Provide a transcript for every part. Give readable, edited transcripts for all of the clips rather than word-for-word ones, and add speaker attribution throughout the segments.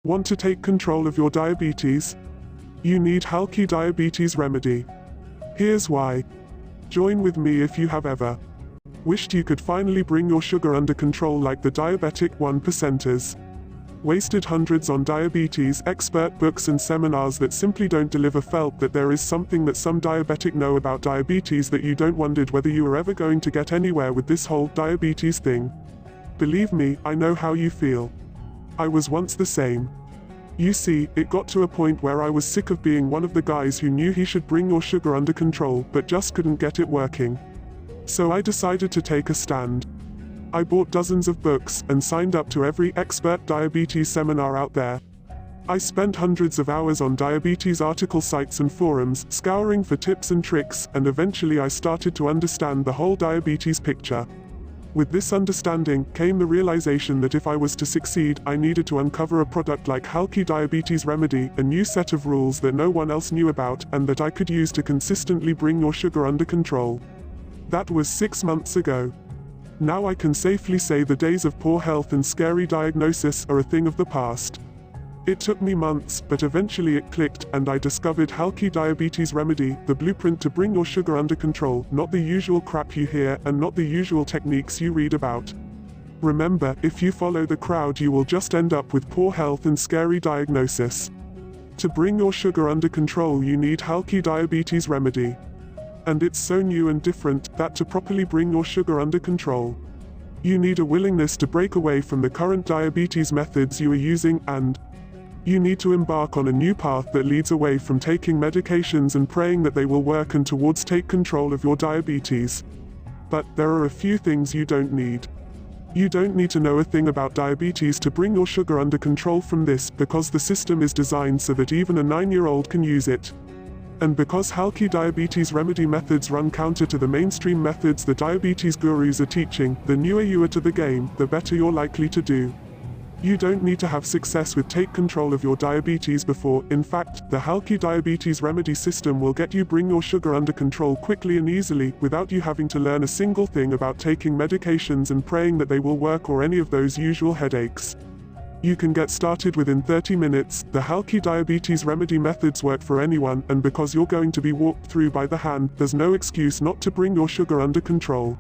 Speaker 1: Want to take control of your diabetes? You need Halki Diabetes Remedy. Here's why. Join with me if you have ever wished you could finally bring your sugar under control like the diabetic 1%ers. Wasted hundreds on diabetes expert books and seminars that simply don't deliver. Felt that there is something that some diabetic know about diabetes that you don't. Wondered whether you were ever going to get anywhere with this whole diabetes thing. Believe me, I know how you feel. I was once the same. You see, it got to a point where I was sick of being one of the guys who knew he should bring your sugar under control but just couldn't get it working. So I decided to take a stand. I bought dozens of books and signed up to every expert diabetes seminar out there. I spent hundreds of hours on diabetes article sites and forums, scouring for tips and tricks, and eventually I started to understand the whole diabetes picture. With this understanding came the realization that if I was to succeed, I needed to uncover a product like Halki Diabetes Remedy, a new set of rules that no one else knew about, and that I could use to consistently bring your sugar under control. That was 6 months ago. Now I can safely say the days of poor health and scary diagnosis are a thing of the past. It took me months, but eventually it clicked, and I discovered Halki Diabetes Remedy, the blueprint to bring your sugar under control, not the usual crap you hear, and not the usual techniques you read about. Remember, if you follow the crowd you will just end up with poor health and scary diagnosis. To bring your sugar under control you need Halki Diabetes Remedy. And it's so new and different, that to properly bring your sugar under control, you need a willingness to break away from the current diabetes methods you are using, and you need to embark on a new path that leads away from taking medications and praying that they will work and towards take control of your diabetes. But there are a few things you don't need. You don't need to know a thing about diabetes to bring your sugar under control from this, because the system is designed so that even a 9-year-old can use it. And because Halki Diabetes Remedy methods run counter to the mainstream methods the diabetes gurus are teaching, the newer you are to the game, the better you're likely to do. You don't need to have success with take control of your diabetes before. In fact, the Halki Diabetes Remedy system will get you bring your sugar under control quickly and easily, without you having to learn a single thing about taking medications and praying that they will work or any of those usual headaches. You can get started within 30 minutes. The Halki Diabetes Remedy methods work for anyone, and because you're going to be walked through by the hand, there's no excuse not to bring your sugar under control.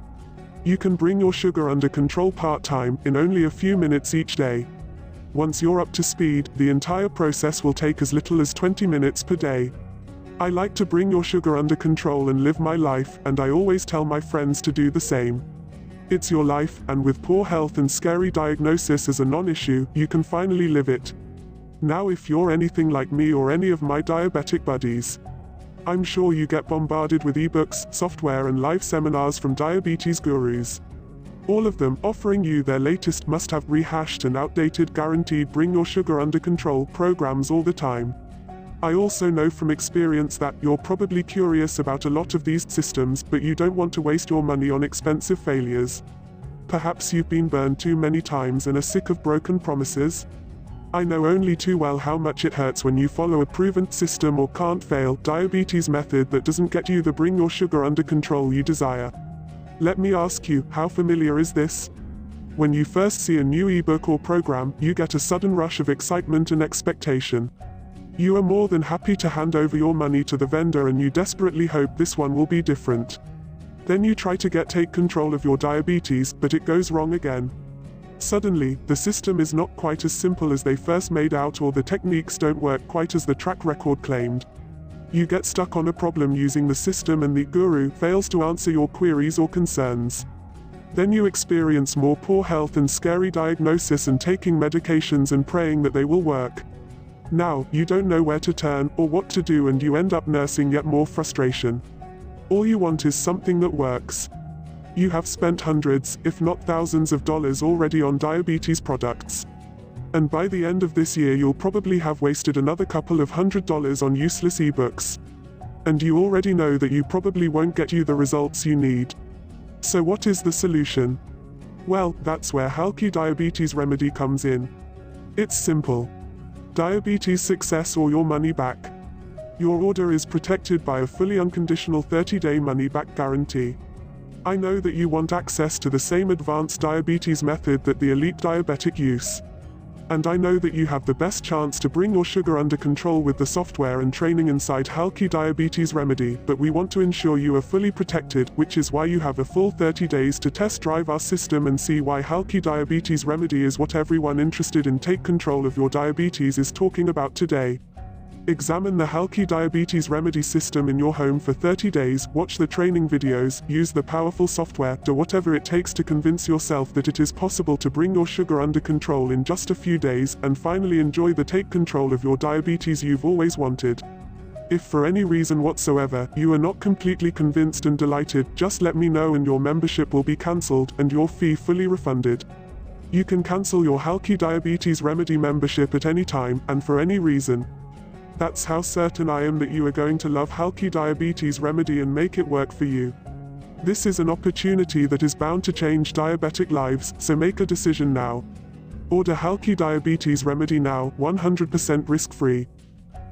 Speaker 1: You can bring your sugar under control part-time, in only a few minutes each day. Once you're up to speed, the entire process will take as little as 20 minutes per day. I like to bring your sugar under control and live my life, and I always tell my friends to do the same. It's your life, and with poor health and scary diagnosis as a non-issue, you can finally live it. Now if you're anything like me or any of my diabetic buddies, I'm sure you get bombarded with ebooks, software and live seminars from diabetes gurus. All of them offering you their latest must-have rehashed and outdated guaranteed bring your sugar under control programs all the time. I also know from experience that you're probably curious about a lot of these systems, but you don't want to waste your money on expensive failures. Perhaps you've been burned too many times and are sick of broken promises. I know only too well how much it hurts when you follow a proven system or can't fail diabetes method that doesn't get you the bring your sugar under control you desire. Let me ask you, how familiar is this? When you first see a new ebook or program, you get a sudden rush of excitement and expectation. You are more than happy to hand over your money to the vendor and you desperately hope this one will be different. Then you try to take control of your diabetes, but it goes wrong again. Suddenly, the system is not quite as simple as they first made out, or the techniques don't work quite as the track record claimed. You get stuck on a problem using the system and the guru fails to answer your queries or concerns. Then you experience more poor health and scary diagnosis and taking medications and praying that they will work. Now, you don't know where to turn or what to do, and you end up nursing yet more frustration. All you want is something that works. You have spent hundreds, if not thousands of dollars already on diabetes products. And by the end of this year you'll probably have wasted another couple of $100 on useless ebooks. And you already know that you probably won't get you the results you need. So what is the solution? Well, that's where Halki Diabetes Remedy comes in. It's simple. Diabetes success or your money back. Your order is protected by a fully unconditional 30-day money-back guarantee. I know that you want access to the same advanced diabetes method that the elite diabetic use. And I know that you have the best chance to bring your sugar under control with the software and training inside Halki Diabetes Remedy, but we want to ensure you are fully protected, which is why you have a full 30 days to test drive our system and see why Halki Diabetes Remedy is what everyone interested in take control of your diabetes is talking about today. Examine the Halki Diabetes Remedy system in your home for 30 days, watch the training videos, use the powerful software, do whatever it takes to convince yourself that it is possible to bring your sugar under control in just a few days, and finally enjoy the take control of your diabetes you've always wanted. If for any reason whatsoever, you are not completely convinced and delighted, just let me know and your membership will be cancelled, and your fee fully refunded. You can cancel your Halki Diabetes Remedy membership at any time, and for any reason. That's how certain I am that you are going to love Halki Diabetes Remedy and make it work for you. This is an opportunity that is bound to change diabetic lives, so make a decision now. Order Halki Diabetes Remedy now, 100% risk-free.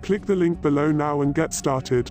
Speaker 1: Click the link below now and get started.